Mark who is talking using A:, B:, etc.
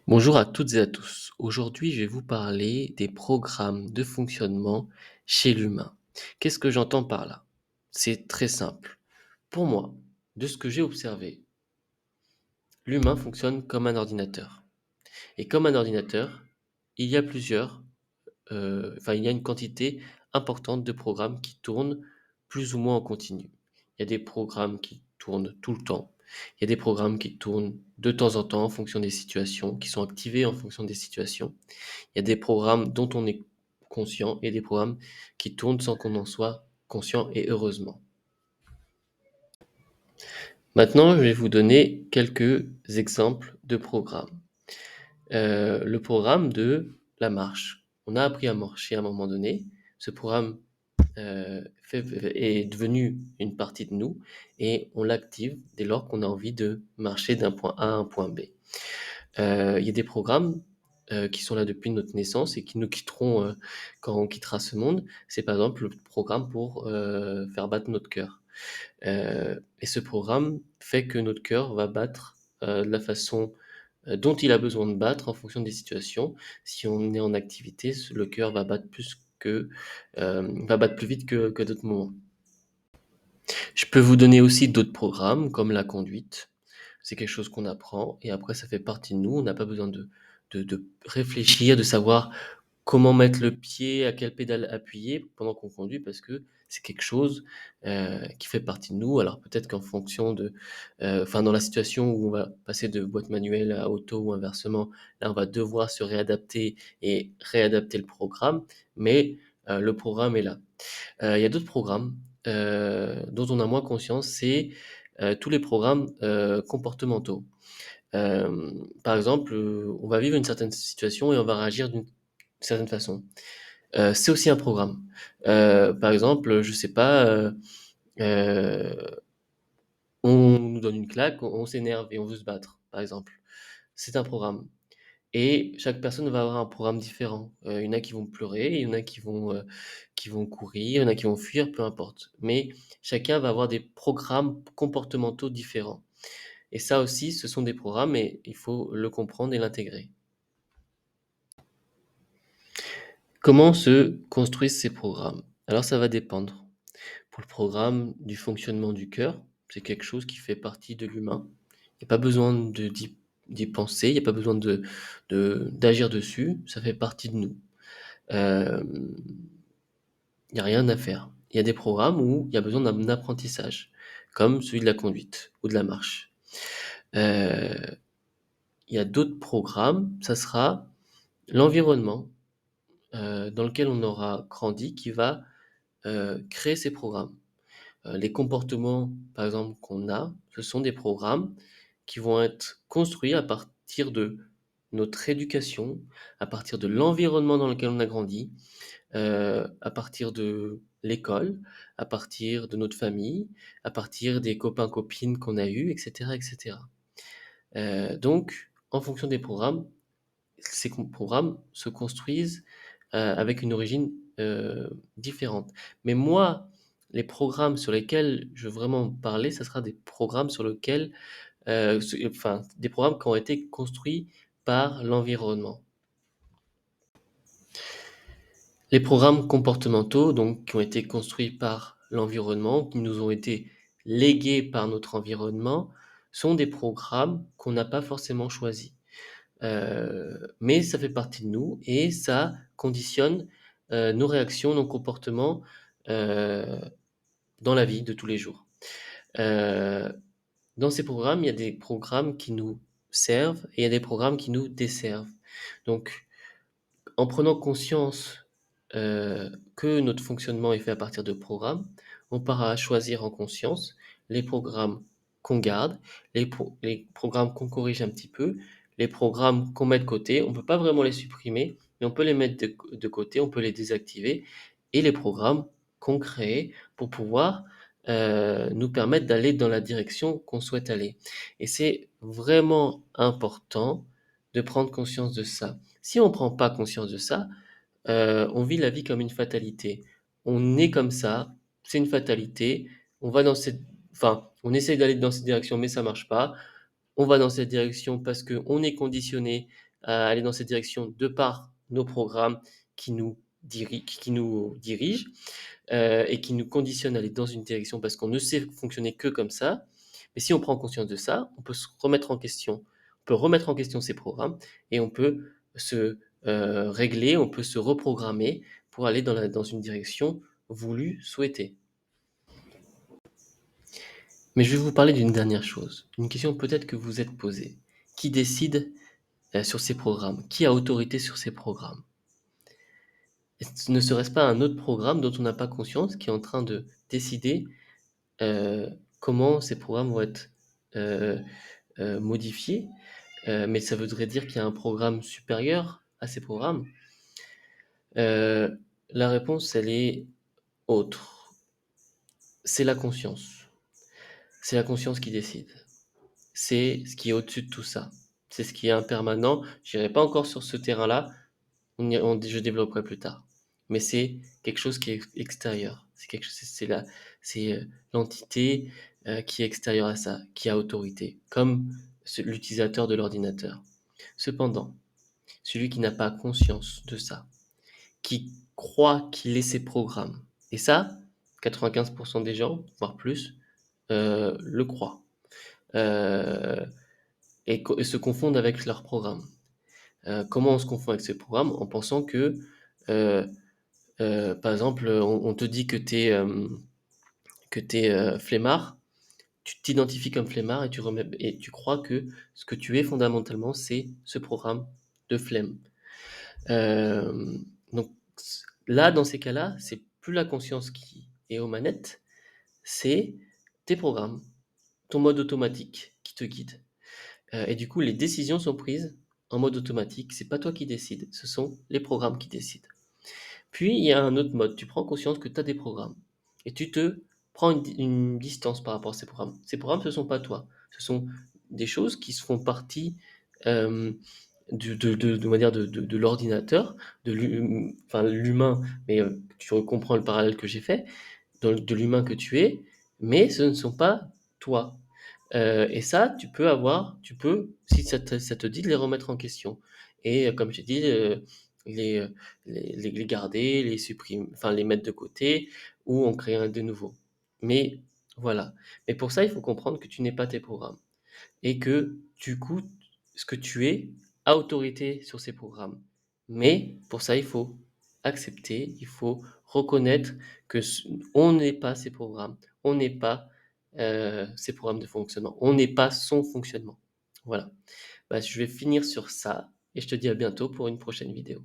A: Bonjour à toutes et à tous. Aujourd'hui, je vais vous parler des programmes de fonctionnement chez l'humain. Qu'est-ce que j'entends par là? C'est très simple. Pour moi, de ce que j'ai observé, l'humain fonctionne comme un ordinateur. Et comme un ordinateur, il y a il y a une quantité importante de programmes qui tournent plus ou moins en continu. Il y a des programmes qui tournent tout le temps. Il y a des programmes qui tournent de temps en temps en fonction des situations, qui sont activés en fonction des situations. Il y a des programmes dont on est conscient et des programmes qui tournent sans qu'on en soit conscient et heureusement. Maintenant, je vais vous donner quelques exemples de programmes. Le programme de la marche. On a appris à marcher à un moment donné. Ce programme est devenu une partie de nous et on l'active dès lors qu'on a envie de marcher d'un point A à un point B. Il y a des programmes qui sont là depuis notre naissance et qui nous quitteront quand on quittera ce monde. C'est par exemple le programme pour faire battre notre cœur. Et ce programme fait que notre cœur va battre de la façon dont il a besoin de battre en fonction des situations. Si on est en activité, le cœur va battre va battre plus vite que d'autres moments. Je peux vous donner aussi d'autres programmes comme la conduite. C'est quelque chose qu'on apprend et après ça fait partie de nous. On n'a pas besoin de réfléchir, de savoir comment mettre le pied, à quelle pédale appuyer pendant qu'on conduit parce que c'est quelque chose qui fait partie de nous. Alors peut-être qu'en fonction dans la situation où on va passer de boîte manuelle à auto ou inversement, là on va devoir se réadapter et réadapter le programme, mais le programme est là. Il y a d'autres programmes dont on a moins conscience, c'est tous les programmes comportementaux. Par exemple, on va vivre une certaine situation et on va réagir d'une certaine façon. C'est aussi un programme. Par exemple, je sais pas, euh, on nous donne une claque, on s'énerve et on veut se battre, par exemple. C'est un programme. Et chaque personne va avoir un programme différent. Il y en a qui vont pleurer, il y en a qui vont courir, il y en a qui vont fuir, peu importe. Mais chacun va avoir des programmes comportementaux différents. Et ça aussi, ce sont des programmes et il faut le comprendre et l'intégrer. Comment se construisent ces programmes? Alors ça va dépendre. Pour le programme du fonctionnement du cœur, c'est quelque chose qui fait partie de l'humain. Il n'y a pas besoin d'y penser, il n'y a pas besoin d'agir dessus, ça fait partie de nous. Euh, Il n'y a rien à faire. Il y a des programmes où il y a besoin d'un apprentissage, comme celui de la conduite ou de la marche. Euh, il y a d'autres programmes, ça sera l'environnement dans lequel on aura grandi qui va créer ces programmes. Les comportements, par exemple, qu'on a, ce sont des programmes qui vont être construits à partir de notre éducation, à partir de l'environnement dans lequel on a grandi, à partir de l'école, à partir de notre famille, à partir des copains-copines qu'on a eus, etc., etc. Donc, en fonction des programmes, ces programmes se construisent avec une origine différente. Mais moi, les programmes sur lesquels je veux vraiment parler, ça sera des programmes sur lesquels, des programmes qui ont été construits par l'environnement. Les programmes comportementaux, donc, qui ont été construits par l'environnement, qui nous ont été légués par notre environnement, sont des programmes qu'on n'a pas forcément choisis. Mais ça fait partie de nous et ça conditionne nos réactions, nos comportements euh, dans la vie de tous les jours. Euh, dans ces programmes, il y a des programmes qui nous servent et il y a des programmes qui nous desservent. Donc, en prenant conscience que notre fonctionnement est fait à partir de programmes, on pourra choisir en conscience les programmes qu'on garde, les programmes qu'on corrige un petit peu, les programmes qu'on met de côté. On ne peut pas vraiment les supprimer, mais on peut les mettre de côté, on peut les désactiver, et les programmes qu'on crée pour pouvoir nous permettre d'aller dans la direction qu'on souhaite aller. Et c'est vraiment important de prendre conscience de ça. Si on ne prend pas conscience de ça, on vit la vie comme une fatalité. On est comme ça, c'est une fatalité. On va dans cette, on essaye d'aller dans cette direction, mais ça marche pas. on va dans cette direction parce qu'on est conditionné à aller dans cette direction de par nos programmes qui nous dirigent et qui nous conditionnent à aller dans une direction parce qu'on ne sait fonctionner que comme ça. Mais si on prend conscience de ça, on peut se remettre en question. On peut remettre en question ces programmes et on peut se régler, on peut se reprogrammer pour aller dans une direction voulue, souhaitée. Mais je vais vous parler d'une dernière chose, une question peut-être que vous êtes posée. Qui décide sur ces programmes? Qui a autorité sur ces programmes? Ne serait-ce pas un autre programme dont on n'a pas conscience qui est en train de décider comment ces programmes vont être modifiés? Mais ça voudrait dire qu'il y a un programme supérieur à ces programmes? La réponse, elle est autre. C'est la conscience. C'est la conscience qui décide. C'est ce qui est au-dessus de tout ça. C'est ce qui est impermanent. Je n'irai pas encore sur ce terrain-là. Je développerai plus tard. Mais c'est quelque chose qui est extérieur. C'est l'entité qui est extérieure à ça, qui a autorité, comme l'utilisateur de l'ordinateur. Cependant, celui qui n'a pas conscience de ça, qui croit qu'il est ses programmes, et ça, 95% des gens, voire plus, le croient, euh, et se confondent avec leurs programmes. Comment on se confond avec ces programmes? En pensant que, euh, par exemple, on te dit que t'es flemmard, tu t'identifies comme flemmard et tu crois que ce que tu es fondamentalement, c'est ce programme de flemme. Donc là, dans ces cas-là, c'est plus la conscience qui est aux manettes, c'est tes programmes, ton mode automatique qui te guide. Et du coup, les décisions sont prises en mode automatique. C'est pas toi qui décides, ce sont les programmes qui décident. Puis il y a un autre mode. Tu prends conscience que tu as des programmes et tu te prends une distance par rapport à ces programmes. Ces programmes, ce ne sont pas toi. Ce sont des choses qui font partie euh, on va dire de l'ordinateur, enfin l'humain, mais tu comprends le parallèle que j'ai fait, de l'humain que tu es, mais ce ne sont pas toi. Et ça, tu peux, si ça te dit, de les remettre en question. Et comme j'ai dit, les, les garder, les supprimer, enfin les mettre de côté ou en créer un de nouveau. Mais voilà. Mais pour ça, il faut comprendre que tu n'es pas tes programmes et que du coup, ce que tu es a autorité sur ces programmes. Mais pour ça, il faut accepter, il faut reconnaître que on n'est pas ces programmes, on n'est pas ces programmes de fonctionnement, on n'est pas son fonctionnement. Voilà. Bah, je vais finir sur ça et je te dis à bientôt pour une prochaine vidéo.